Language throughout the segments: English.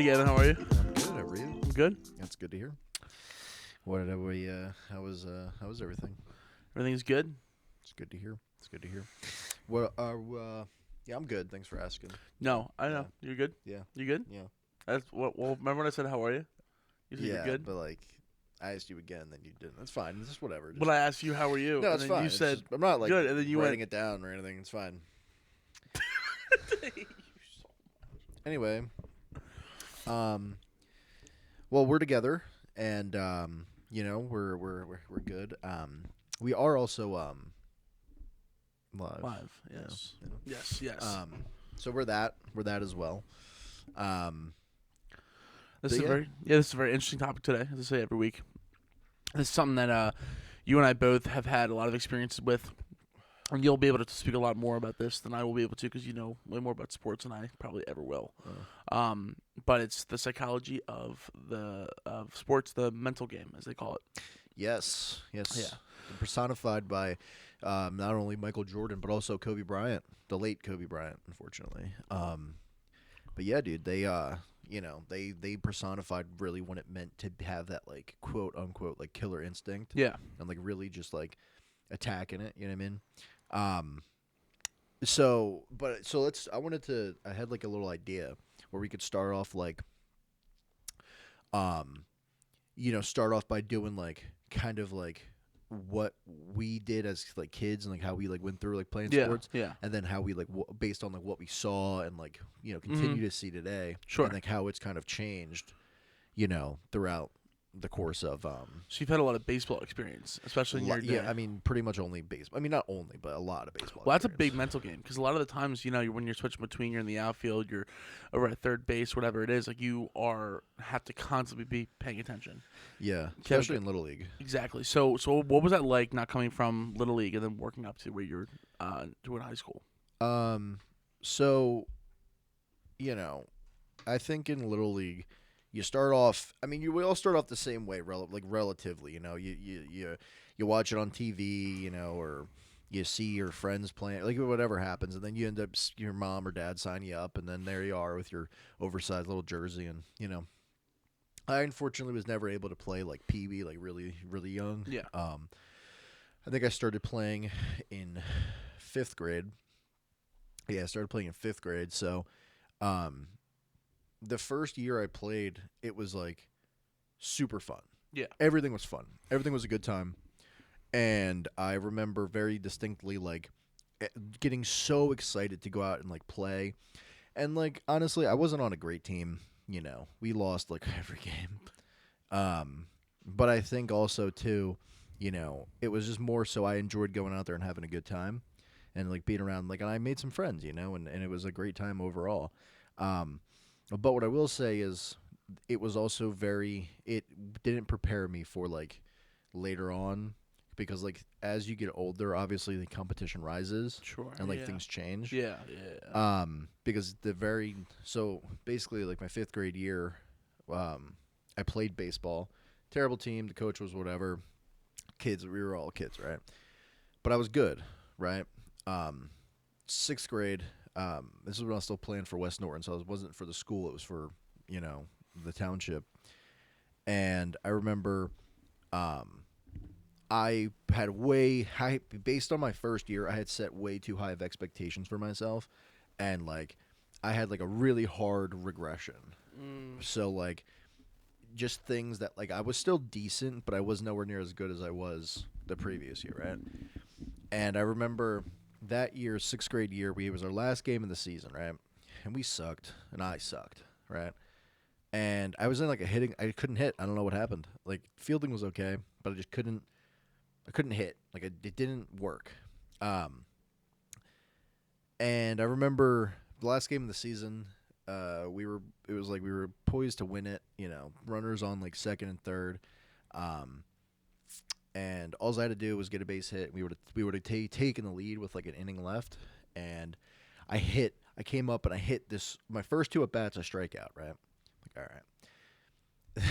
Hey, Gavin, how are you? I'm good. How are you? I'm good. That's good to hear. What did we? How was everything? Everything's good. It's good to hear. It's good to hear. Well, yeah, I'm good. Thanks for asking. No, I know. Yeah. You're good? Yeah. You good? Yeah. That's what. Well, remember when I said, how are you? You said Yeah, you're good? but like, I asked you again, then you didn't. That's fine. It's just whatever. Just, But I asked you, how are you? no, and it's then fine. you It's said, just, I'm not like good, and then you writing went, it down or anything. It's fine. You Anyway, well, we're together, and we're good. We are also live. live. Yeah. Yes. Yes. So we're that as well. This but is yeah. this is a very interesting topic today, as I say every week. This is something that you and I both have had a lot of experiences with. And you'll be able to speak a lot more about this than I will be able to, because you know way more about sports than I probably ever will. But it's the psychology of sports, the mental game, as they call it. Yes. Yeah. Personified by not only Michael Jordan but also Kobe Bryant, the late Kobe Bryant, unfortunately. But yeah, dude, they personified really what it meant to have that like quote unquote like killer instinct. Yeah. And like really just like attacking it. You know what I mean? I had like a little idea where we could start off like, start off by doing like kind of like what we did as like kids and like how we like went through like playing sports, Yeah. and then how we like based on like what we saw and like continue to see today, Sure. and like how it's kind of changed, throughout the course of So you've had a lot of baseball experience, especially in your day. yeah, I mean pretty much only baseball. I mean not only, but a lot of baseball. Well, that's a experience. big mental game, because a lot of the times, when you're switching between, you're in the outfield, you're over at third base, whatever it is, like you have to constantly be paying attention. Yeah, especially in Little League. Exactly. So what was that like, not coming from Little League and then working up to where you're doing high school? So, I think in Little League, you start off. I mean, we all start off the same way, relatively. You watch it on TV, or you see your friends playing, like whatever happens, and then you end up your mom or dad sign you up, and then there you are with your oversized little jersey, and I unfortunately was never able to play like Pee Wee, like really really young. Yeah. I think I started playing in 5th grade. Yeah, I started playing in 5th grade. So, the first year I played, it was like super fun. Yeah. Everything was fun. Everything was a good time. And I remember very distinctly like getting so excited to go out and like play. And like honestly, I wasn't on a great team. We lost like every game. But I think also too, it was just more so I enjoyed going out there and having a good time and like being around, like, and I made some friends, and it was a great time overall. But what I will say is it was also it didn't prepare me for like later on, because like as you get older, obviously the competition rises. Sure. And like yeah. things change. Yeah. Because so basically like my 5th grade year, I played baseball. Terrible team. The coach was whatever. Kids, we were all kids, right? But I was good, right? 6th grade. This is when I was still playing for West Norton, so it wasn't for the school. It was for the township. And I remember, I had way high, based on my first year, I had set way too high of expectations for myself, and like I had like a really hard regression. So like just things that like I was still decent, but I was nowhere near as good as I was the previous year, right? And I remember that year, 6th grade year, it was our last game of the season, right? And we sucked, and I sucked, right? And I was in like I couldn't hit. I don't know what happened. Like fielding was okay, but I couldn't hit. Like it didn't work. And I remember the last game of the season, we were poised to win it, runners on like 2nd and 3rd. And all I had to do was get a base hit. We would have taken the lead with like an inning left, and I came up and I hit this. My first 2 at bats, I strike out, right? Like, all right.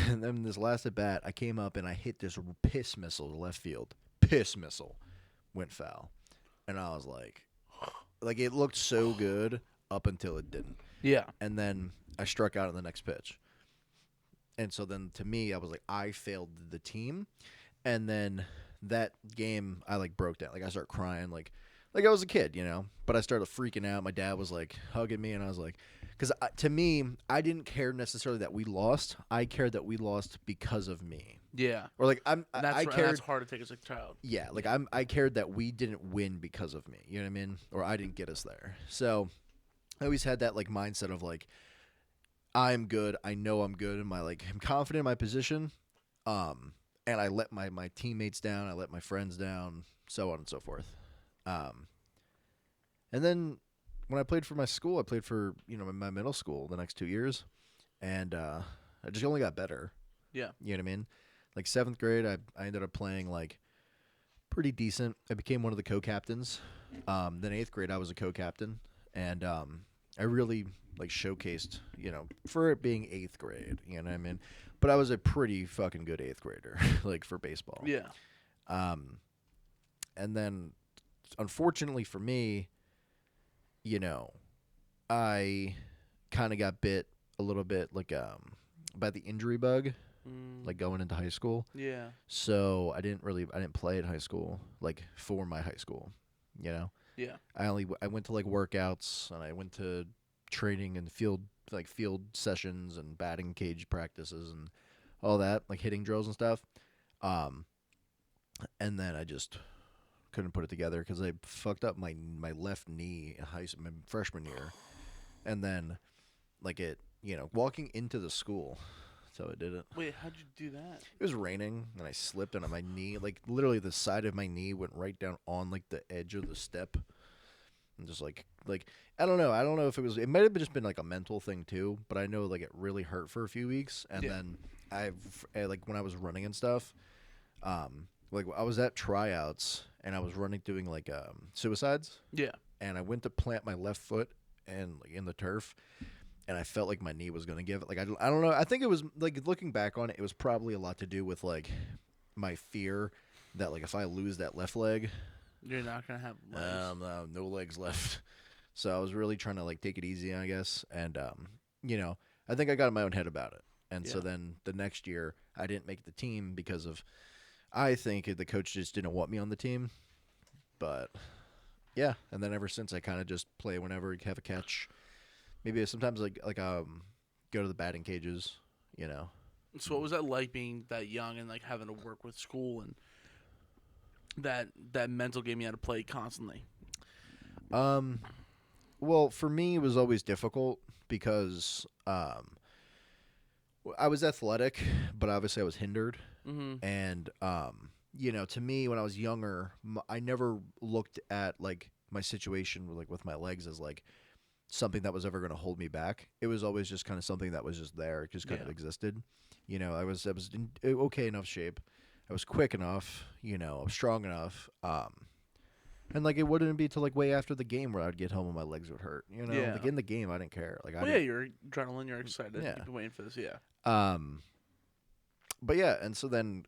And then this last at bat, I came up and I hit this piss missile to left field. Piss missile went foul, and I was like it looked so good up until it didn't. Yeah. And then I struck out on the next pitch. And so then to me, I was like, I failed the team. And then that game, I like broke down. Like I started crying, like I was a kid, But I started freaking out. My dad was like hugging me, and I was like, because to me, I didn't care necessarily that we lost. I cared that we lost because of me, Yeah. or like And I and cared. that's hard to take as a child. Yeah, like I cared that we didn't win because of me. You know what I mean? Or I didn't get us there. So I always had that like mindset of like I'm good. I know I'm good. I'm confident in my position. And I let my teammates down. I let my friends down. So on and so forth. Um, and then when I played for my school, I played for my middle school the next 2 years, and I just only got better. Yeah. You know what I mean? Like seventh grade, I ended up playing like pretty decent. I became one of the co-captains. Then eighth grade, I was a co-captain, and I really like showcased, for it being eighth grade. You know what I mean? But I was a pretty fucking good eighth grader, like for baseball. Yeah. And then, unfortunately for me, I kind of got bit a little bit, like by the injury bug, like going into high school. Yeah. So I didn't play at high school, like for my high school, Yeah. I went to like workouts, and I went to training and field sessions and batting cage practices and all that, like hitting drills and stuff. And then I just couldn't put it together because I fucked up my left knee in my freshman year, and then like walking into the school. So I did it. Wait, how'd you do that? It was raining, and I slipped, and my knee, like literally the side of my knee, went right down on like the edge of the step, and just like I don't know. I don't know if it might have just been like a mental thing too, but I know like it really hurt for a few weeks, and then like when I was running and stuff, like I was at tryouts and I was doing like suicides. Yeah. And I went to plant my left foot and like in the turf, and I felt like my knee was gonna give it. Like I don't know. I think it was like looking back on it, it was probably a lot to do with like my fear that like if I lose that left leg, you're not gonna have legs. No legs left. So I was really trying to like take it easy, I guess, and I think I got in my own head about it. And so then the next year I didn't make the team because of, I think the coach just didn't want me on the team. But yeah, and then ever since I kind of just play whenever, have a catch. Maybe sometimes like go to the batting cages, So what was that like being that young and like having to work with school and that mental game you had to play constantly? Well, for me, it was always difficult because I was athletic, but obviously I was hindered. Mm-hmm. And, to me, when I was younger, I never looked at, like, my situation with my legs as, like, something that was ever going to hold me back. It was always just kind of something that was just there. It just kind of existed. I was in okay enough shape. I was quick enough, I was strong enough. And like it wouldn't be till like way after the game where I'd get home and my legs would hurt. Yeah. Like in the game I didn't care. Like You're adrenaline, you're excited. Yeah. You've been waiting for this, yeah. But yeah, and so then,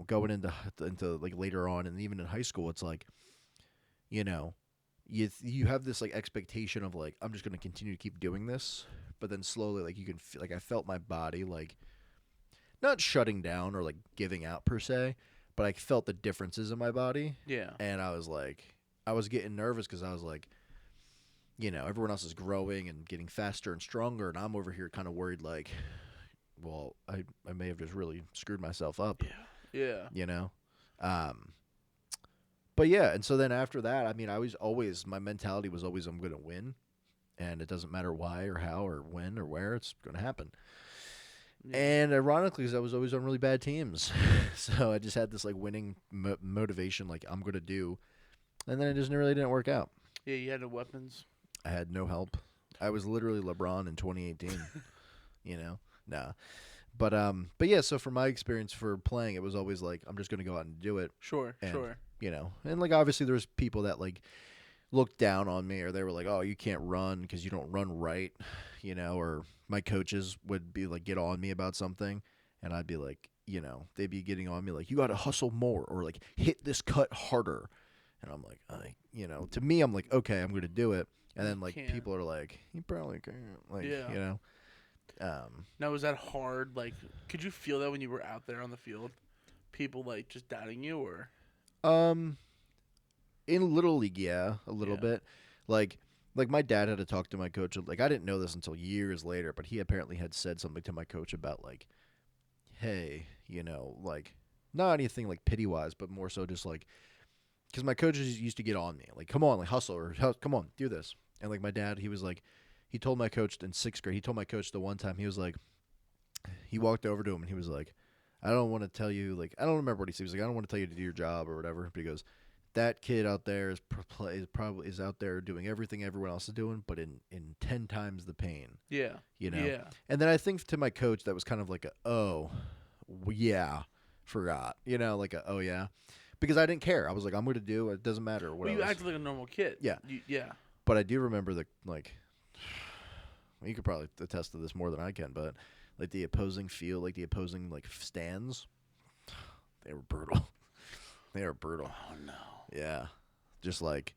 going into like later on and even in high school, it's like, you have this like expectation of like I'm just going to continue to keep doing this, but then slowly like you can feel like I felt my body like not shutting down or like giving out per se, but I felt the differences in my body. Yeah. And I was getting nervous because I was like, everyone else is growing and getting faster and stronger, and I'm over here kind of worried like, well, I may have just really screwed myself up. Yeah. But yeah, and so then after that, I mean, my mentality was always I'm going to win, and it doesn't matter why or how or when or where, it's going to happen. Yeah. And ironically, because I was always on really bad teams, so I just had this like winning motivation, like I'm going to do, and then it just really didn't work out. Yeah, you had no weapons. I had no help. I was literally LeBron in 2018. Nah. But yeah. So for my experience for playing, it was always like I'm just going to go out and do it. Sure. And like obviously there was people that like looked down on me, or they were like, "Oh, you can't run because you don't run right," or my coaches would be like get on me about something, and I'd be like, they'd be getting on me like, "You got to hustle more," or like hit this cut harder, and I'm like, to me, I'm like, okay, I'm going to do it, and then like people are like, "You probably can't," like, Now, was that hard? Like, could you feel that when you were out there on the field? People, like, just doubting you, or? Um, in Little League, yeah, a little Yeah. bit. Like, my dad had to talk to my coach. Like, I didn't know this until years later, but he apparently had said something to my coach about like, hey, like, not anything like pity wise, but more so just like, because my coaches used to get on me, like, come on, like hustle or come on, do this. And like my dad, he was like, he told my coach in sixth grade. He told my coach the one time he was like, he walked over to him and he was like, I don't want to tell you, like, I don't remember what he said. He was like, I don't want to tell you to do your job or whatever. But he goes, that kid out there is out there doing everything everyone else is doing, but in 10 times the pain, Yeah. you know. Yeah. And then I think to my coach that was kind of like a yeah, forgot, like a oh yeah, because I didn't care. I was like, I'm going to do it. Doesn't matter what. Well, you acted like a normal kid. Yeah. Yeah. But I do remember the like. You could probably attest to this more than I can, but like the opposing field, like the opposing like stands, they were brutal. They were brutal. Oh no. Yeah, just like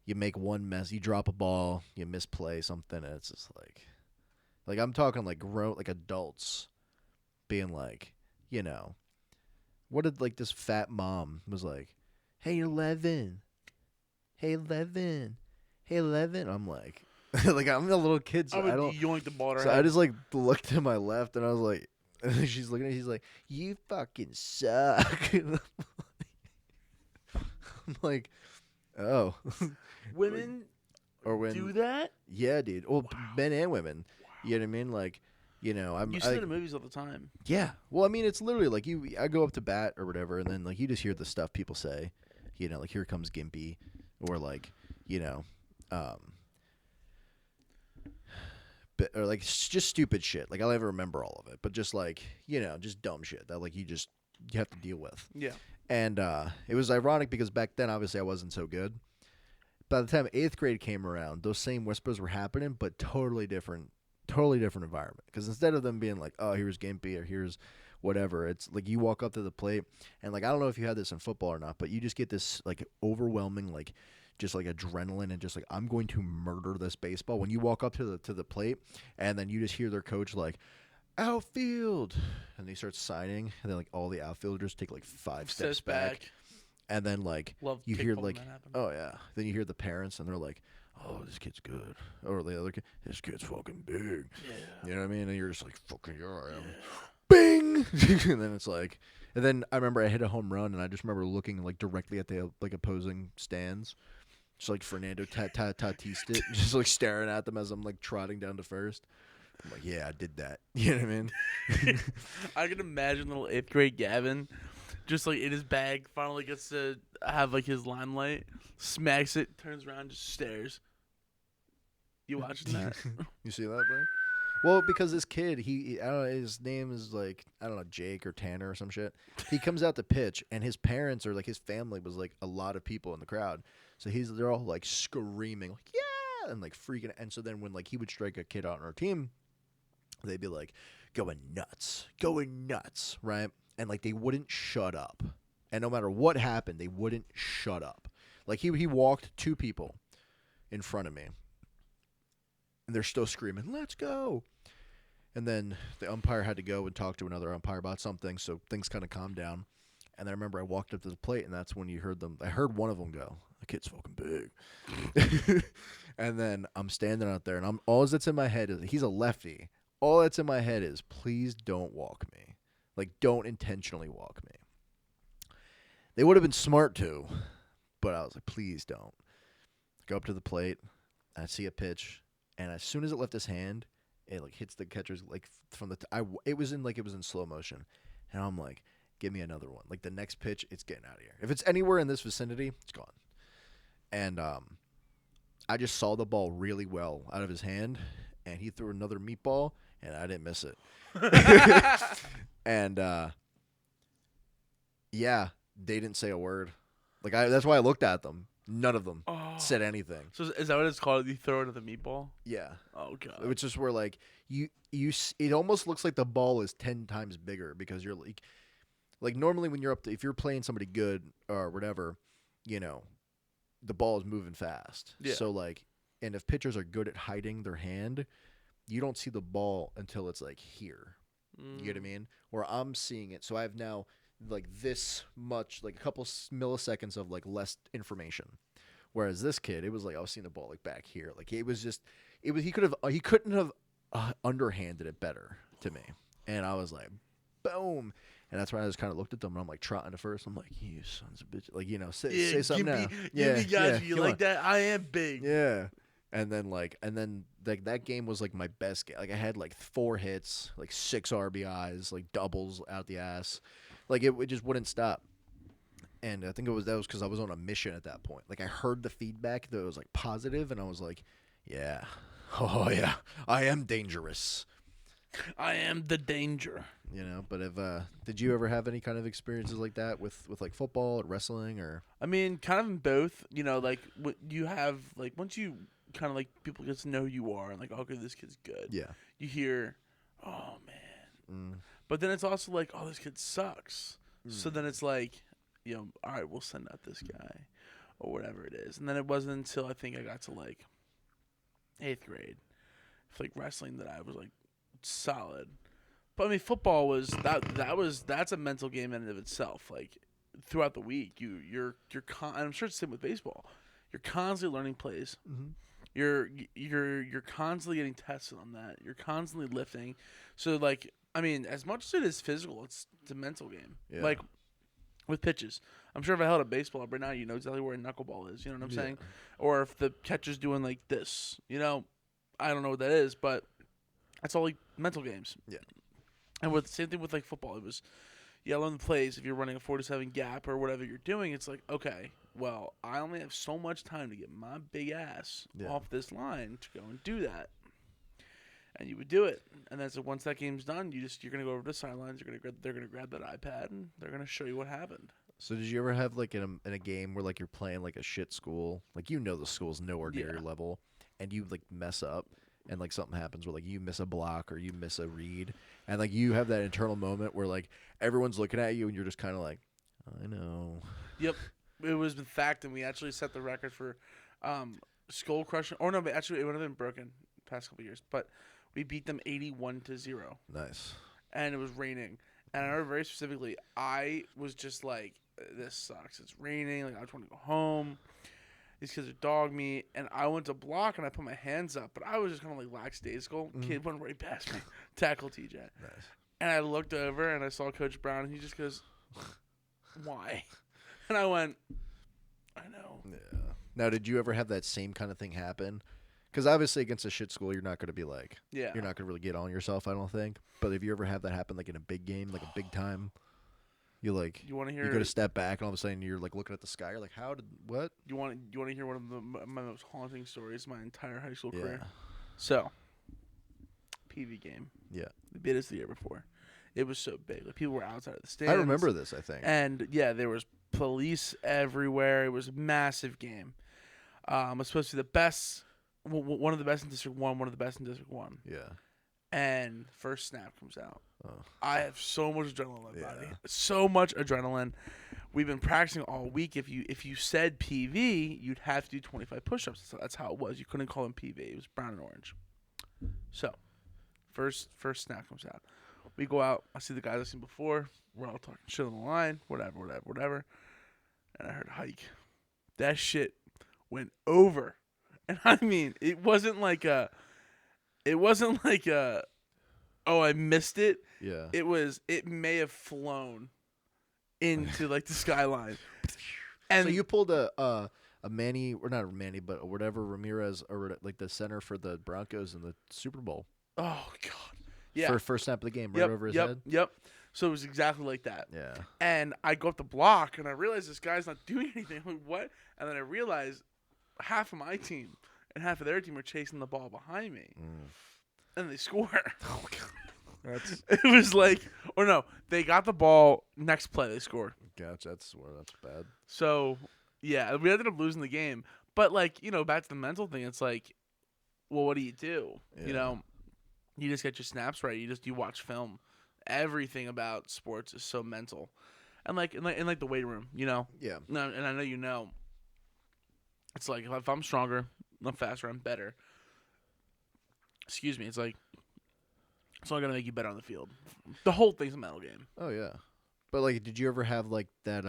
you make one mess, you drop a ball, you misplay something, and it's just like I'm talking like grown, like adults being like, what did like this fat mom was like, hey 11, hey 11, hey 11. I'm like, like I'm a little kid, so I would I don't. yoink the ball at her So I head. just like looked to my left, and I was like, and she's looking at me, she's like, you fucking suck. I'm like, oh. Women Or when do that? yeah, dude. Well, Wow. men and women. You know what I mean? Like, I'm. You see it in movies all the time. Yeah. Well, I mean, it's literally like I go up to bat or whatever, and then like you just hear the stuff people say. Like here comes Gimpy, or like, or like just stupid shit. Like I'll never remember all of it, but just like just dumb shit that like you have to deal with. Yeah. And it was ironic because back then, obviously, I wasn't so good. By the time 8th grade came around, those same whispers were happening, but totally different environment. Because instead of them being like, oh, here's Gimpy or here's whatever, it's like you walk up to the plate, and like I don't know if you had this in football or not, but you just get this like overwhelming like just like adrenaline and just like I'm going to murder this baseball when you walk up to the plate, and then you just hear their coach like outfield, and they start signing, and then like all the outfielders take like 5 steps back. And then like Love you hear kickball like when that happens. oh yeah, then you hear the parents and they're like, oh, this kid's good, or the other kid, this kid's fucking big. Yeah. You know what I mean? And you're just like, fucking yeah, I am. Bing. And then it's like, and then I remember I hit a home run, and I just remember looking like directly at the like opposing stands, just like Fernando Tatis did, just like staring at them as I'm like trotting down to first. I'm like, yeah, I did that. You know what I mean? I can imagine little 8th grade Gavin just like in his bag, finally gets to have like his limelight, smacks it, turns around, just stares. You watching that? You see that, bro? Well, because this kid, I don't know, his name is like, I don't know, Jake or Tanner or some shit. He comes out to pitch, and his parents or like his family was like a lot of people in the crowd. So they're all like screaming, like, yeah, and like freaking. And so then when like he would strike a kid on our team, they'd be like, going nuts, right? And like they wouldn't shut up. And no matter what happened, they wouldn't shut up. Like he walked 2 people in front of me, and they're still screaming, let's go. And then the umpire had to go and talk to another umpire about something, so things kind of calmed down. And I remember I walked up to the plate, and that's when you heard them. I heard one of them go, "The kid's fucking big." And then I'm standing out there, and all that's in my head is he's a lefty. All that's in my head is, please don't walk me. Like, don't intentionally walk me. They would have been smart to, but I was like, please don't. Go up to the plate, I see a pitch, and as soon as it left his hand, it like hits the catcher's like from the. It was in slow motion, and I'm like, give me another one. Like the next pitch, it's getting out of here. If it's anywhere in this vicinity, it's gone. And I just saw the ball really well out of his hand, and he threw another meatball, and I didn't miss it. And yeah, they didn't say a word. Like that's why I looked at them. None of them said anything. So is that what it's called? You throw it at the meatball? Yeah. Oh god. Which is where like it almost looks like the ball is 10 times bigger because you're like normally when you're if you're playing somebody good or whatever, the ball is moving fast. Yeah. So like, and if pitchers are good at hiding their hand, you don't see the ball until it's like here. You get what I mean? Where I'm seeing it, so I have now like this much, like a couple milliseconds of like less information. Whereas this kid, it was like I was seeing the ball like back here, like it was just, it was he couldn't have underhanded it better to me, and I was like, boom. And that's when I just kind of looked at them, and I'm like trotting to first. I'm like, you sons of bitches, like say something now. Give me guys, you like on. that? I am big. Yeah. And then that game was like my best game. Like I had like 4 hits, like 6 RBIs, like doubles out the ass. Like it just wouldn't stop. And I think that was because I was on a mission at that point. Like I heard the feedback that was like positive, and I was like, yeah, oh yeah, I am dangerous. I am the danger. But did you ever have any kind of experiences like that with like football or wrestling or? I mean, kind of in both. Like what you have, like once you kind of like people get to know who you are and like, okay, this kid's good. Yeah. You hear, oh man, but then it's also like, oh, this kid sucks. So then it's like, all right, we'll send out this guy or whatever it is. And then it wasn't until I think I got to like 8th grade, for like wrestling, that I was like solid. But I mean, football was that's a mental game in and of itself. Like throughout the week, you're I'm sure it's the same with baseball. You're constantly learning plays. Mm-hmm. You're constantly getting tested on that. You're constantly lifting. So like, I mean, as much as it is physical, it's a mental game. Yeah. Like with pitches, I'm sure if I held a baseball up right now, you know exactly where a knuckleball is. You know what I'm saying? Or if the catcher's doing like this, I don't know what that is, but that's all like mental games. Yeah. And with same thing with like football, it was learn the plays. If you're running a 4-7 gap or whatever you're doing, it's like, okay, well, I only have so much time to get my big ass off this line to go and do that. And you would do it, and then so once that game's done, you're gonna go over to the sidelines. They're gonna grab that iPad and they're gonna show you what happened. So did you ever have like in a game where like you're playing like a shit school, like the school's nowhere near your level, and you like mess up, and like something happens where like you miss a block or you miss a read, and like you have that internal moment where like everyone's looking at you and you're just kind of like, I know. Yep, it was in fact, and we actually set the record for skull crushing. Or no, but actually it would have been broken the past couple of years, but we beat them 81-0. Nice. And it was raining. And I remember very specifically, I was just like, this sucks. It's raining. Like, I just want to go home. These kids are dog meat. And I went to block, and I put my hands up. But I was just kind of like lackadaisical. Kid went right past me. Tackle TJ. Nice. And I looked over, and I saw Coach Brown, and he just goes, why? And I went, I know. Yeah. Now, did you ever have that same kind of thing happen? Because obviously against a shit school, you're not going to be like, you're not going to really get on yourself, I don't think. But if you ever have that happen, like in a big game, like a big time, you want to hear? You go to step back, and all of a sudden you're like looking at the sky. You're like, what? You want to hear one of my most haunting stories of my entire high school career? So, PV game. Yeah. We beat us the year before. It was so big. Like people were outside of the stands. I remember this, I think. And there was police everywhere. It was a massive game. It was supposed to be the best. One of the best in District 1, one of the best in District 1. Yeah. And first snap comes out. Oh. I have so much adrenaline in my body. So much adrenaline. We've been practicing all week. If you said PV, you'd have to do 25 push-ups. So that's how it was. You couldn't call him PV. It was brown and orange. So, first snap comes out. We go out. I see the guys I've seen before. We're all talking shit on the line. Whatever. And I heard hike. That shit went over. And I mean, it wasn't like oh, I missed it. Yeah. It may have flown into like the skyline. And so you pulled a Manny, or not a Manny, but whatever Ramirez, or like the center for the Broncos in the Super Bowl. Oh God. Yeah. For first snap of the game, right over his head. Yep. So it was exactly like that. Yeah. And I go up the block and I realize this guy's not doing anything. I'm like, what? And then I realize half of my team and half of their team were chasing the ball behind me. And they score. Oh, God. It was like, or no, they got the ball. Next play, they scored. Gotcha. That's bad. So, yeah, we ended up losing the game. But, like, back to the mental thing, it's like, well, what do? Yeah. You just get your snaps right. You watch film. Everything about sports is so mental. And, like, in the weight room, Yeah. And I know it's like, if I'm stronger, I'm faster, I'm better. Excuse me. It's like, It's only gonna make you better on the field. The whole thing's a mental game. Oh yeah. But like, did you ever have like that?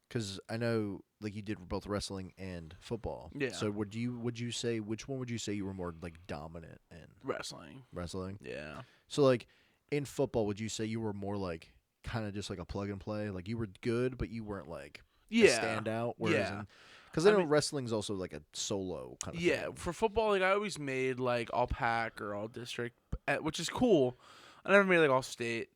Because I know like you did both wrestling and football. Yeah. So would you say which one would you say you were more like dominant in? Wrestling. Wrestling. Yeah. So like in football, would you say you were more like kind of just like a plug and play? Like you were good, but you weren't like a standout. Whereas because I know wrestling's also like a solo kind of thing. For football, like I always made like all pack or all district, which is cool. I never made like all state.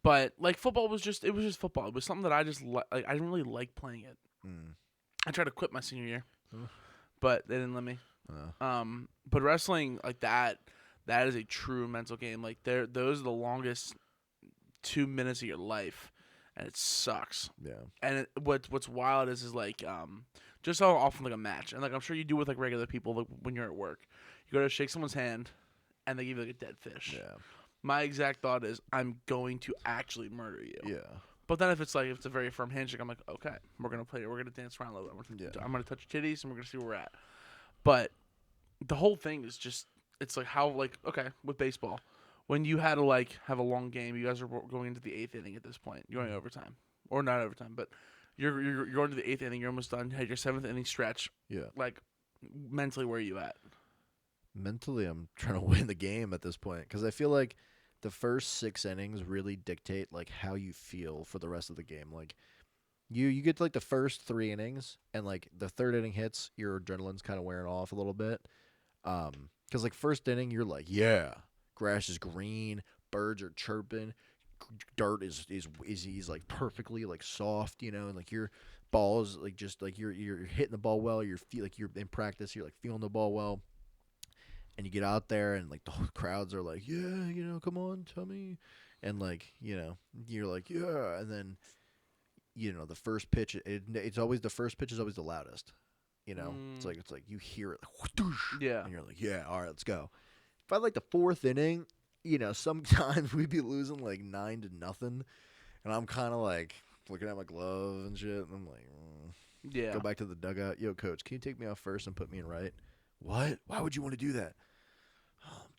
But like football was just football. It was something that I just like. I didn't really like playing it. I tried to quit my senior year, but they didn't let me. But wrestling like that is a true mental game. Like those are the longest 2 minutes of your life, and it sucks. Yeah. And what's wild is like just how often like a match, and like I'm sure you do with like regular people like when you're at work, you go to shake someone's hand, and they give you like a dead fish. Yeah. My exact thought is I'm going to actually murder you. Yeah. But then if it's a very firm handshake, I'm like, okay, we're gonna play. We're gonna dance around a little bit. I'm gonna touch your titties, and we're gonna see where we're at. But the whole thing is just it's like how like okay with baseball, when you had to like have a long game, you guys are going into the 8th inning at this point. You're going overtime or not overtime, but you're going to the 8th inning. You're almost done. You had your 7th inning stretch. Yeah. Like mentally, where are you at? Mentally, I'm trying to win the game at this point because I feel like the first 6 innings really dictate like how you feel for the rest of the game. Like you get to like the first 3 innings and like the 3rd inning hits, your adrenaline's kind of wearing off a little bit. Because like first inning, you're like, yeah, grass is green, birds are chirping, dirt is like perfectly like soft, and like your ball is like just like you're hitting the ball well. You're in practice. You're like feeling the ball well. And you get out there, and like the whole crowds are like, yeah, come on, Tommy, and like you're like, yeah, and then the first pitch, it's always the first pitch is always the loudest, it's like you hear it, like, Yeah, and you're like, yeah, all right, let's go. By like the 4th inning, sometimes we'd be losing like 9-0, and I'm kind of like looking at my glove and shit, and I'm like, yeah, go back to the dugout, yo, coach, can you take me out first and put me in right? What? Why would you want to do that? Oh, I'm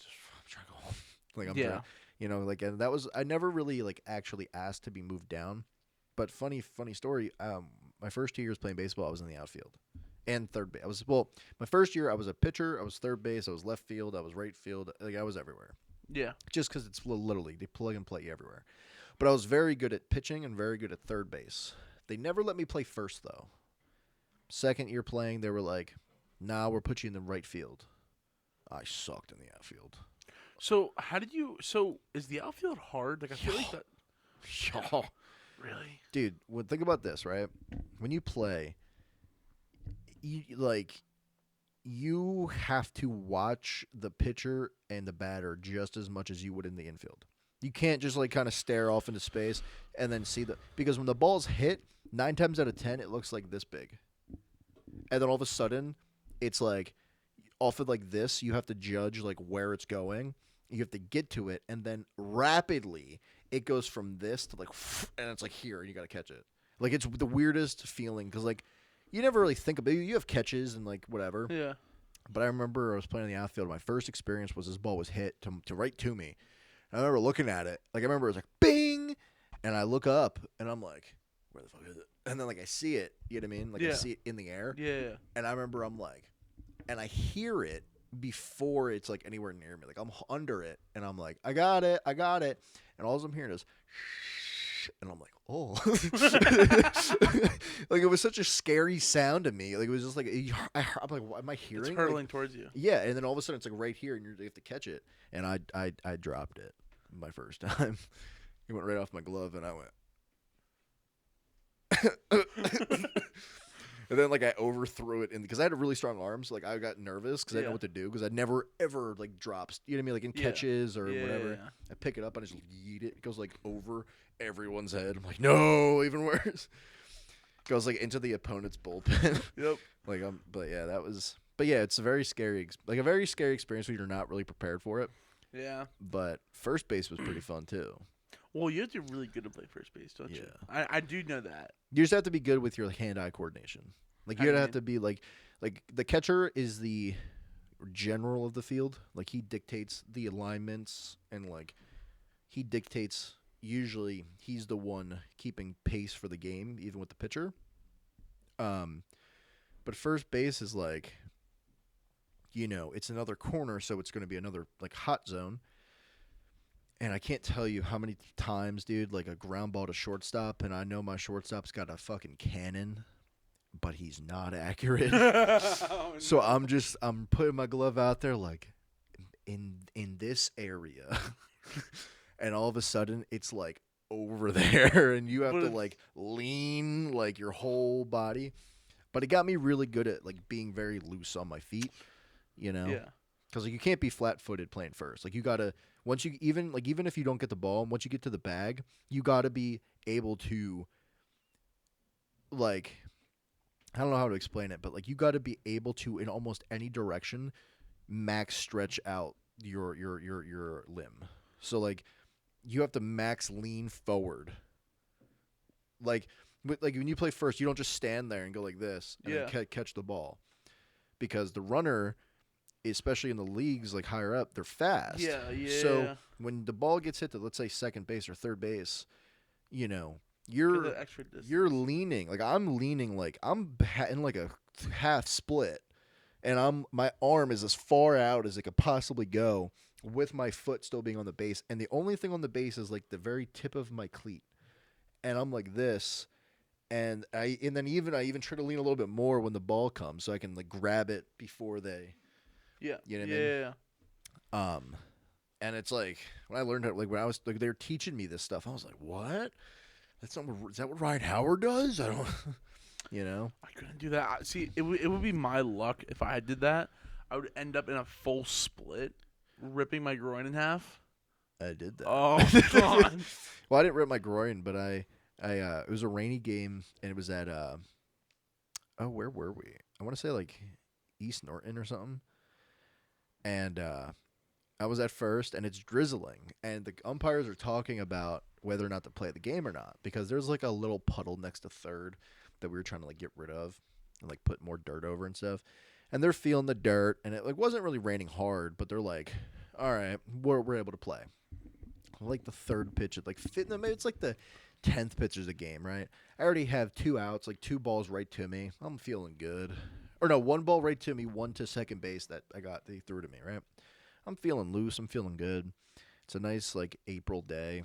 trying to go home. Like I'm trying, like, and that was I never really like actually asked to be moved down, but funny story. My first 2 years playing baseball, I was in the outfield and third base. My first year I was a pitcher. I was third base. I was left field. I was right field. Like I was everywhere. Yeah. Just because it's literally they plug and play you everywhere. But I was very good at pitching and very good at third base. They never let me play first though. Second year playing, they were like, "Nah, we'll put you in the right field." I sucked in the outfield. So is the outfield hard? Like I feel like that. Really? Dude, think about this, right? When you play, you have to watch the pitcher and the batter just as much as you would in the infield. You can't just like kind of stare off into space and then see because when the ball's hit, 9 times out of 10 it looks like this big. And then all of a sudden, it's like off of like this, you have to judge like where it's going. You have to get to it, and then rapidly it goes from this to like, and it's like here, and you got to catch it. Like it's the weirdest feeling because like you never really think about it. You have catches and like whatever. Yeah. But I remember I was playing in the outfield. My first experience was this ball was hit to right to me. And I remember looking at it. Like I remember it was like bing, and I look up and I'm like, where the fuck is it? And then like I see it. You know what I mean? Like I see it in the air. Yeah. And I remember I'm like, and I hear it before it's like anywhere near me. Like I'm under it, and I'm like, I got it. And all I'm hearing is, shh, and I'm like, oh, like it was such a scary sound to me. Like it was just like, I'm like, what am I hearing? It's hurtling towards you. Yeah, and then all of a sudden it's like right here, and you have to catch it. And I dropped it my first time. It went right off my glove, and I went. And then, like, I overthrew it because I had really strong arms. Like, I got nervous because I didn't know what to do because I'd never, ever, like, dropped. You know what I mean? Like, in catches or whatever. Yeah. I pick it up and I just yeet it. It goes, like, over everyone's head. I'm like, no, even worse. Goes, like, into the opponent's bullpen. Yep. Like, but, yeah, that was... But, yeah, it's a very scary experience when you're not really prepared for it. Yeah. But first base was pretty fun, too. Well, you have to be really good to play first base, don't you? I do know that. You just have to be good with your hand-eye coordination. Like you have to be like the catcher is the general of the field. Like he dictates the alignments and like he dictates. Usually, he's the one keeping pace for the game, even with the pitcher. But first base is like, it's another corner, so it's going to be another like hot zone. And I can't tell you how many times, dude, like a ground ball to shortstop, and I know my shortstop's got a fucking cannon, but he's not accurate. Oh, So no. I'm putting my glove out there like in this area. And all of a sudden it's like over there and you have to like lean like your whole body. But it got me really good at like being very loose on my feet, Yeah. Because like you can't be flat-footed playing first. Like you gotta once you even if you don't get the ball, once you get to the bag, you gotta be able to like I don't know how to explain it, but like you gotta be able to in almost any direction max stretch out your limb. So like you have to max lean forward. Like when you play first, you don't just stand there and go like this and then catch the ball, because the runner, especially in the leagues like higher up, they're fast. Yeah. So when the ball gets hit to, let's say, second base or third base, Get you're the extra distance. you're leaning like I'm leaning like I'm in like a half split, and my arm is as far out as it could possibly go, with my foot still being on the base, and the only thing on the base is like the very tip of my cleat, and I'm like this, and I even try to lean a little bit more when the ball comes so I can like grab it before they, Yeah. you know what I mean? Yeah. And it's like when I learned how, like when I was like they were teaching me this stuff, I was like, what? Is that what Ryan Howard does? I don't, I couldn't do that. See, it would be my luck if I did that. I would end up in a full split, ripping my groin in half. I did that. Oh God. Well, I didn't rip my groin, but I it was a rainy game, and it was at where were we? I want to say like East Norton or something. And I was at first, and it's drizzling, and the umpires are talking about whether or not to play the game or not, because there's like a little puddle next to third that we were trying to like get rid of and like put more dirt over and stuff. And they're feeling the dirt, and it like wasn't really raining hard, but they're like, all right, we're able to play. Like the third pitch, maybe it's like the 10th pitch of the game, right? I already have 2 outs, like 2 balls right to me. I'm feeling good. Or no, 1 ball right to me, 1 to second base that they threw to me, right? I'm feeling loose. I'm feeling good. It's a nice like April day,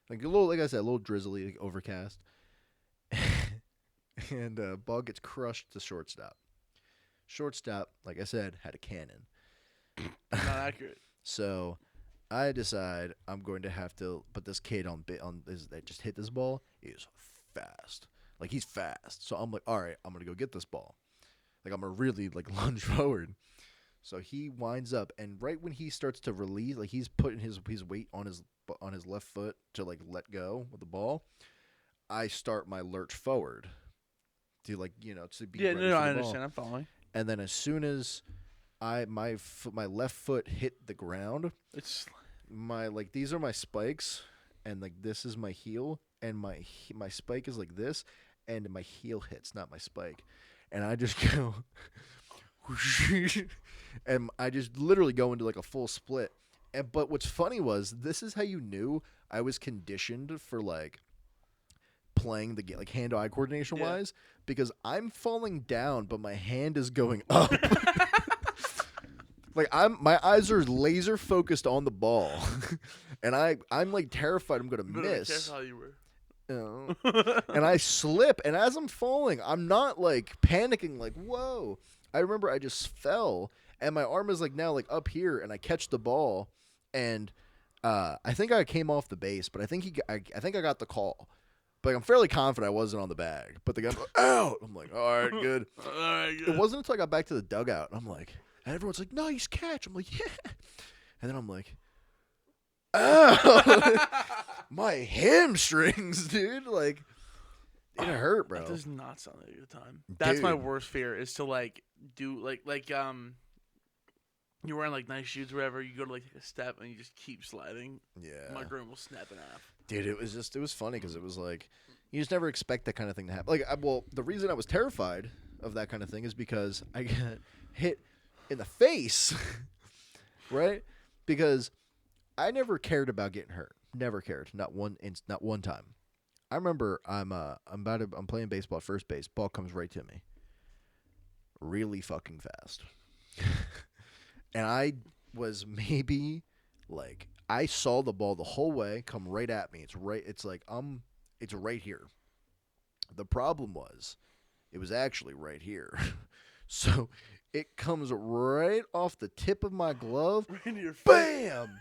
like I said, a little drizzly, like, overcast, and ball gets crushed to shortstop. Shortstop, like I said, had a cannon. Not accurate. So I decide I'm going to have to put this kid that just hit this ball is fast. Like he's fast. So I'm like, all right, I'm gonna go get this ball. Like I'm gonna really like lunge forward. So he winds up, and right when he starts to release, like he's putting his weight on his left foot to like let go with the ball, I start my lurch forward to like to be ready for the I ball. understand. I'm following. And then as soon as my left foot hit the ground, It's these are my spikes, and like this is my heel, and my spike is like this, and my heel hits, not my spike, and I just go, and I just literally go into like a full split. But what's funny was this is how you knew I was conditioned for like playing the game, like hand-eye coordination wise, because I'm falling down, but my hand is going up. Like my eyes are laser focused on the ball, and I'm like terrified I'm gonna miss. That's how you were. And I slip, and as I'm falling, I'm not like panicking, like whoa. I remember I just fell, and my arm is like now like up here, and I catch the ball, and I think I came off the base, but I think I got the call. But I'm fairly confident I wasn't on the bag. But the guy's like, out. I'm like, all right, good. All right, good. It wasn't until I got back to the dugout, and I'm like, and everyone's like, nice catch. I'm like, yeah. And then I'm like, oh, my hamstrings, dude. Like, it hurt, bro. That does not sound like a good time. That's my worst fear, is to like do like you're wearing like nice shoes or whatever, you go to like take a step and you just keep sliding. Yeah. My groin will snap in half. Dude, it was funny because it was like, you just never expect that kind of thing to happen. Like, the reason I was terrified of that kind of thing is because I got hit in the face, right? Because I never cared about getting hurt. Never cared. Not one time. I remember I'm playing baseball at first base. Ball comes right to me. Really fucking fast. And I was maybe like I saw the ball the whole way come right at me. It's right here. The problem was it was actually right here. So it comes right off the tip of my glove. Right into your face. Bam!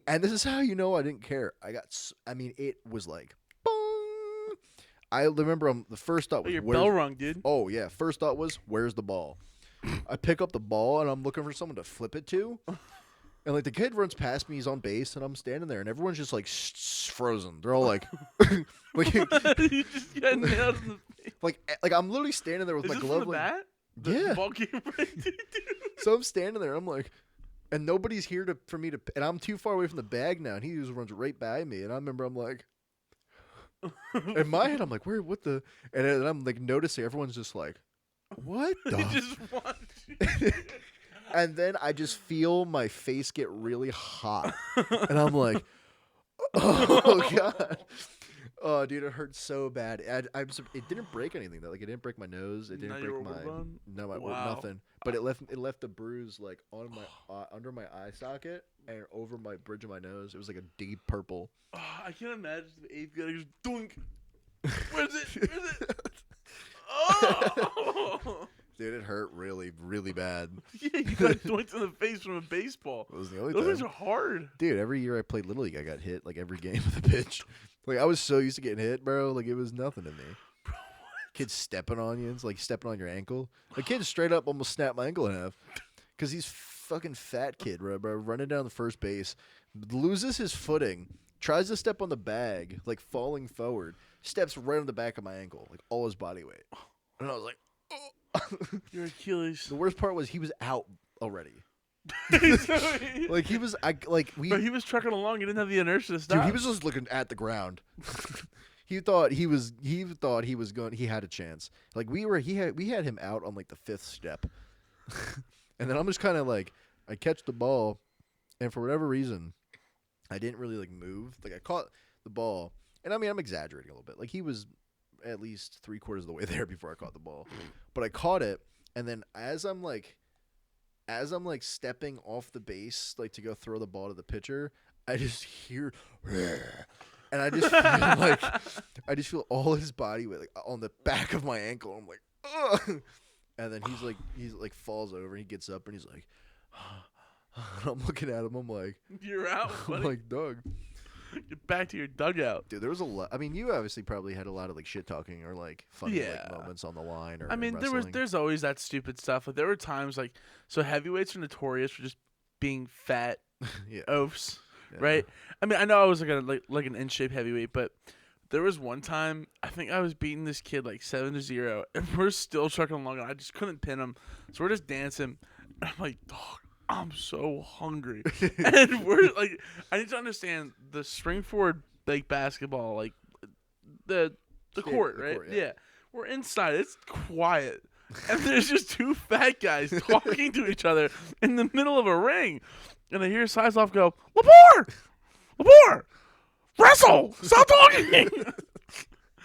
And this is how you know I didn't care. It was like, boom. I remember the first thought was, your bell rung, dude. Oh, yeah. First thought was, where's the ball? I pick up the ball, and I'm looking for someone to flip it to. And, like, the kid runs past me. He's on base, and I'm standing there, and everyone's just, like, frozen. They're all like, like You just got nailed in the face. like I'm literally standing there with my glove. From the bat? Yeah. The ball came right to you. So I'm standing there, and I'm like, and nobody's here for me to, and I'm too far away from the bag now, and he just runs right by me, and I remember I'm like, in my head, I'm like, what the, and then I'm like noticing everyone's just like, what the? He just wants you. And then I just feel my face get really hot, and I'm like, oh god. Oh, dude, it hurt so bad. It didn't break anything though. Like, it didn't break my nose. It didn't break nothing. But it left a bruise like on my under my eye socket and over my bridge of my nose. It was like a deep purple. Oh, I can't imagine the eighth grader just doink. Where's it? Oh! Dude, it hurt really, really bad. Yeah, you got doinked in the face from a baseball. It was the only Those time. things are hard. Dude, every year I played Little League, I got hit like every game with a pitch. Like, I was so used to getting hit, bro. Like, it was nothing to me. Bro, Kids stepping on you. It's like stepping on your ankle. The kid straight up almost snapped my ankle in half. Because he's fucking fat kid, bro, running down the first base. Loses his footing. Tries to step on the bag, like falling forward. Steps right on the back of my ankle. Like, all his body weight. And I was like, oh. Your Achilles. The worst part was he was out already. Like he was trucking along. He didn't have the inertia to stop. Dude, he was just looking at the ground. He thought he was going. He had a chance. Like, we had him out on like the fifth step, and then I'm just kind of like, I catch the ball, and for whatever reason, I didn't really like move. Like, I caught the ball, and I mean, I'm exaggerating a little bit. Like, he was at least 3/4 of the way there before I caught the ball, but I caught it, and then as I'm like stepping off the base, like to go throw the ball to the pitcher, I just hear, and I just feel all his body weight like on the back of my ankle. I'm like, ugh. And then he's like falls over and he gets up and he's like, and I'm looking at him. I'm like, you're out, buddy. I'm like, Doug, get back to your dugout. Dude, there was a lot. I mean, you obviously probably had a lot of like shit talking or like funny like, moments on the line. Or I mean, wrestling. there's always that stupid stuff. Like, there were times like, so heavyweights are notorious for just being fat yeah. oafs, Yeah. right? I mean, I know I was like an in shape heavyweight, but there was one time I think I was beating this kid like 7-0, and we're still trucking along, and I just couldn't pin him, so we're just dancing. And I'm like, dog, I'm so hungry. And we're like, I need to understand the spring forward like basketball, like the court, right? Yeah. We're inside. It's quiet. And there's just two fat guys talking to each other in the middle of a ring. And I hear Sizlov go, Lepore! Wrestle! Stop talking!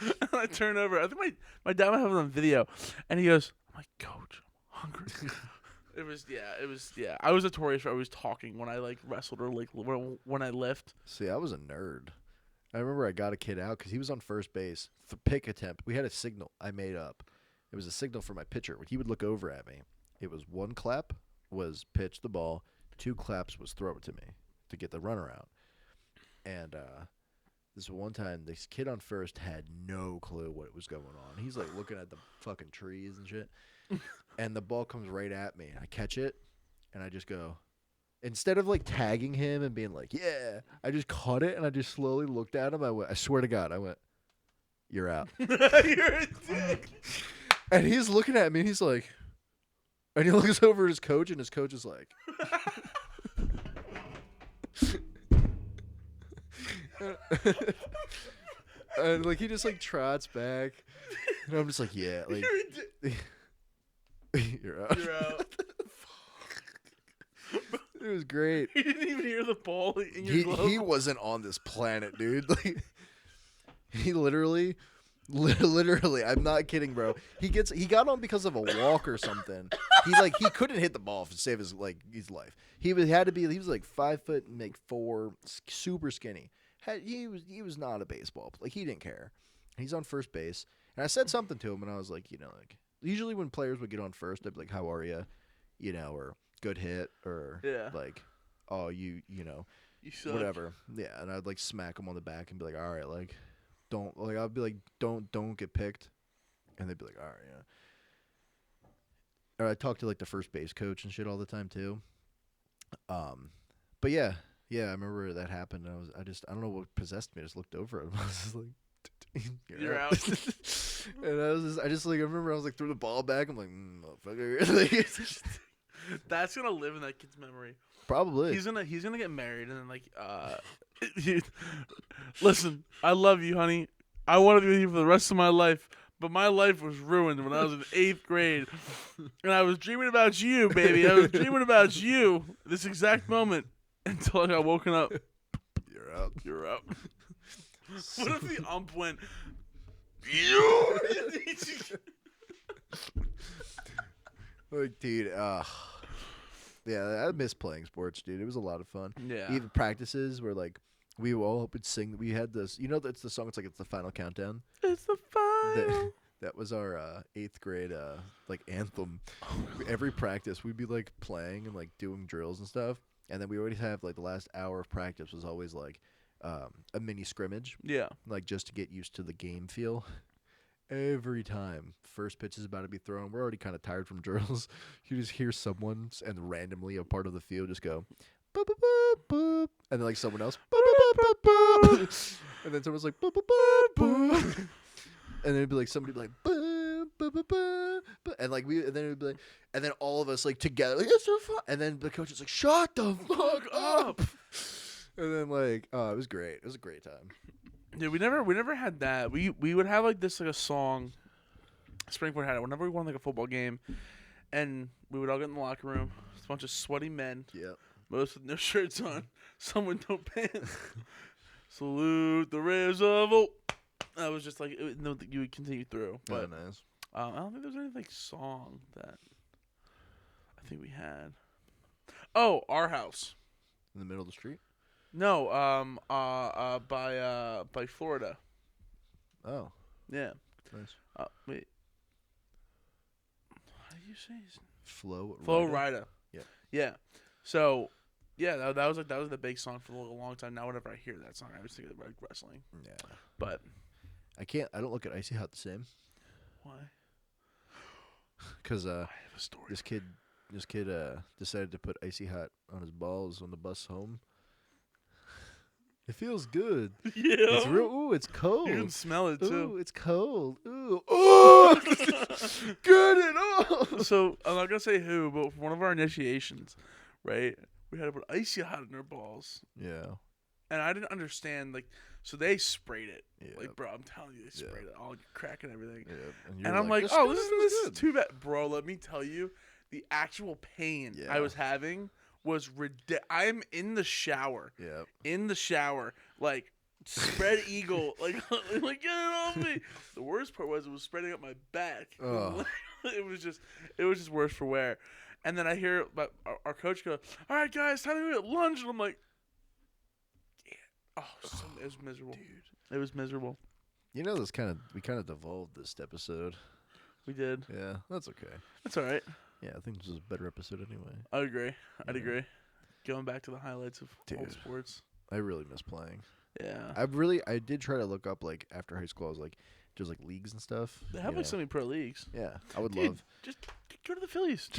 And I turn over. I think my dad might have it on video. And he goes, I'm like, Coach, I'm hungry. It was. I was notorious for always talking when I like wrestled or like when I lift. See, I was a nerd. I remember I got a kid out because he was on first base. The pick attempt. We had a signal I made up. It was a signal for my pitcher. When he would look over at me, it was 1 clap was pitch the ball, 2 claps was throw it to me to get the runner out. And this one time, this kid on first had no clue what was going on. He's like looking at the fucking trees and shit. And the ball comes right at me. I catch it, and I just go. Instead of like tagging him and being like, yeah, I just caught it, and I just slowly looked at him. I swear to God, I went, you're out. You're a dick. And he's looking at me, and he's like, and he looks over at his coach, and his coach is like, and like he just like trots back, and I'm just like, yeah, like, you're out. You're out. It was great. You didn't even hear the ball in your glove. He wasn't on this planet, dude. Like, he literally, I'm not kidding, bro. He got on because of a walk or something. He couldn't hit the ball to save his life. He was like 5'4", super skinny. He was not a baseball player. Like, he didn't care. He's on first base, and I said something to him, and I was like, like usually when players would get on first, I'd be like, "How are you?" Or good hit, or like, "Oh, you suck. whatever." Yeah, and I'd like smack him on the back and be like, "All right, like, don't like." I'd be like, "Don't get picked," and they'd be like, "All right, yeah." Or I talk to like the first base coach and shit all the time too. But yeah, I remember that happened. And I don't know what possessed me. I just looked over at him. I was just like, "You're out." And I remember I was like, threw the ball back. I'm like, motherfucker. That's gonna live in that kid's memory. Probably. He's gonna get married and then like listen, I love you, honey. I want to be with you for the rest of my life. But my life was ruined when I was in 8th grade. And I was dreaming about you, baby. I was dreaming about you this exact moment until I got woken up. You're out. You're out. What if the ump went, you? Like, dude, yeah, I miss playing sports, dude. It was a lot of fun. Yeah. Even practices where, like, we all would sing. We had this, that's the song. It's like, it's the final countdown. It's the final. That was our 8th grade like anthem. Every practice we'd be like playing and like doing drills and stuff, and then we already have like the last hour of practice was always like a mini scrimmage. Yeah. Like just to get used to the game feel. Every time first pitch is about to be thrown, we're already kind of tired from drills. You just hear someone and randomly a part of the field just go boop, boop, boop, boop. And then like someone else boop, boop, boop, boop, boop. And then someone's like boop, boop, boop, boop. And then it'd be like somebody be like boop, boop, boop, boop, boop. And like and then it'd be like, and then all of us like together like, it's so fun. And then the coach is like, shut the fuck up. And then like, oh, it was great. It was a great time. Dude, we never had that. We would have like this like a song. Springford had it whenever we won like a football game, and we would all get in the locker room. It's a bunch of sweaty men. Yeah. Most with no shirts on. Some with no pants. Salute the rays of hope. That was just like you would continue through. But nice. I don't think there's any like song that I think we had. Oh, Our House. In the middle of the street? No, by Florida. Oh. Yeah. Nice. Wait. How do you say his name? Flo Rida. Yeah. Yeah. So, yeah, that was the big song for a long time. Now, whenever I hear that song, I always think of like wrestling. Yeah. But I don't look at Icy Hot the same. why? Because I have a story. this kid decided to put Icy Hot on his balls on the bus home. It feels good. Yeah. It's real. Ooh, it's cold. You can smell it too. Ooh, it's cold. Ooh. Oh, good and all. So I'm not gonna say who, but for one of our initiations, right? We had to put Icy Hot in our balls. Yeah. And I didn't understand, like, so they sprayed it. Yeah. Like, bro, I'm telling you, they sprayed it, all crack and everything. Yeah. And I'm like, oh, this is too bad. Bro, let me tell you, the actual pain I was having was ridiculous. I'm in the shower. Yeah. In the shower, like, spread eagle, like get it off me. The worst part was it was spreading up my back. Oh. It was just worse for wear. And then I hear our coach go, all right, guys, time to go at lunch. And I'm like, it was miserable. Dude. It was miserable. We kind of devolved this episode. We did. Yeah, that's okay. That's all right. Yeah, I think this is a better episode anyway. I agree. I'd agree. Going back to the highlights of old sports. I really miss playing. Yeah. I did try to look up, like, after high school, I was like, there's, like, leagues and stuff. They have, like, so many pro leagues. Yeah, I would love. Just go to the Phillies.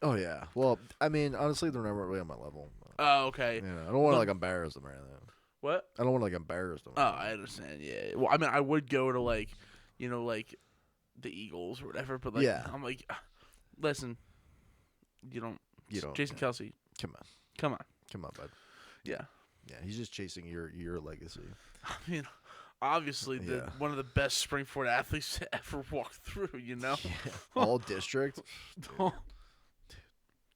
Oh, yeah. Well, I mean, honestly, they're never really on my level. Oh, okay. Yeah, I don't want to, like, embarrass them or anything. What? I don't want to, like, embarrass them. Oh, I understand, yeah. Well, I mean, I would go to, like, like, the Eagles or whatever, but, like, I'm like, listen, you don't. Jason Kelsey. Come on, bud. Yeah. Yeah, he's just chasing your legacy. I mean, obviously, one of the best Springford athletes to ever walk through, Yeah. All district.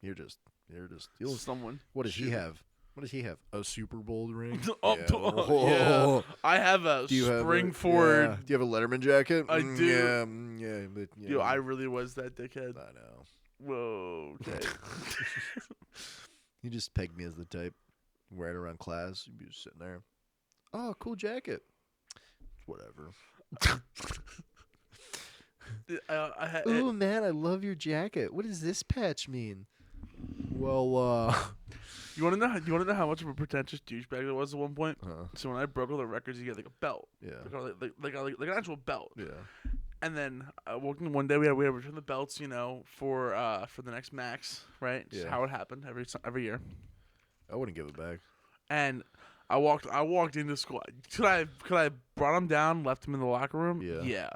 You're just You're just someone. What does he have? What does he have? A Super Bowl ring? Yeah. I have a Springford. Do you have a Letterman jacket? I do. Yeah. But, Yo, I really was that dickhead. I know. Whoa. Okay. You just pegged me as the type. Right around class, you'd be just sitting there. Oh, cool jacket. Whatever. Oh man, I love your jacket. What does this patch mean? Well, You want to know? You want to know how much of a pretentious douchebag I was at one point? huh? So when I broke all the records, you get like a belt, Yeah. like an actual belt. Yeah. And then I walked in one day. We had to return the belts, for the next max, right? Just Yeah. how it happened every year. I wouldn't give it back. And I walked into school. Could I brought him down, left him in the locker room? Yeah. Yeah.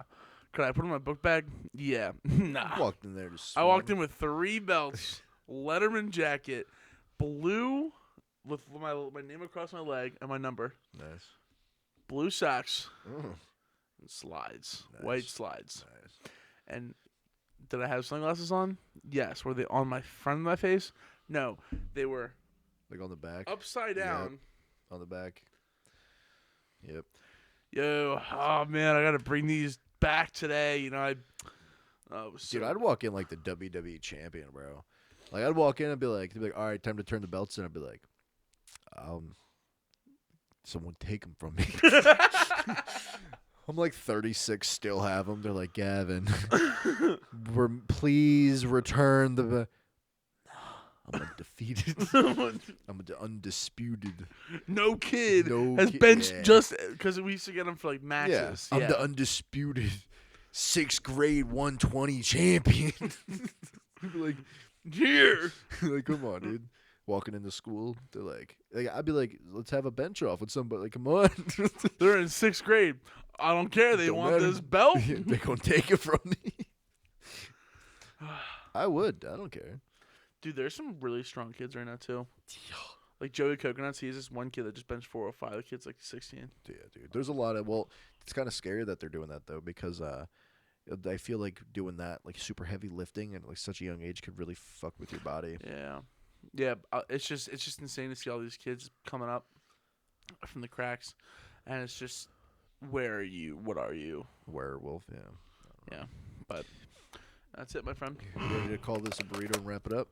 Could I put him in my book bag? Yeah. Nah. Walked in there just. I walked in with 3 belts, Letterman jacket, blue with my name across my leg and my number, Nice. blue socks, Mm, and slides, Nice. white slides. nice. And did I have sunglasses on? Yes. Were they on my front of my face? No. They were Like on the back. upside down. On the back. Yep. Yo, oh man, I gotta bring these back today. Dude, I'd walk in like the WWE champion, bro. Like I'd walk in and be like, all right, time to turn the belts in. I'd be like, someone take them from me. I'm like 36, still have them. They're like, Gavin, please return the. I'm undefeated. I'm undisputed. No kid No has kid- benched yeah. just because we used to get them for like matches. I'm the undisputed 6th grade 120 champion. Like, here. like, come on, dude. Walking into school, they're like, I'd be like, let's have a bench off with somebody. Like, come on. They're in 6th grade. I don't care. They Don't want matter. this belt. They're gonna take it from me. I would. I don't care. Dude, there's some really strong kids right now too. Like Joey Coconuts, he's this one kid that just benched 405. The kid's like 16. Yeah, dude. There's a lot of it's kind of scary that they're doing that though, because I feel like doing that, like super heavy lifting at like such a young age, could really fuck with your body. Yeah. It's just insane to see all these kids coming up from the cracks, and it's just, where are you? What are you? Werewolf, yeah. Yeah, but that's it, my friend. You ready to call this a burrito and wrap it up?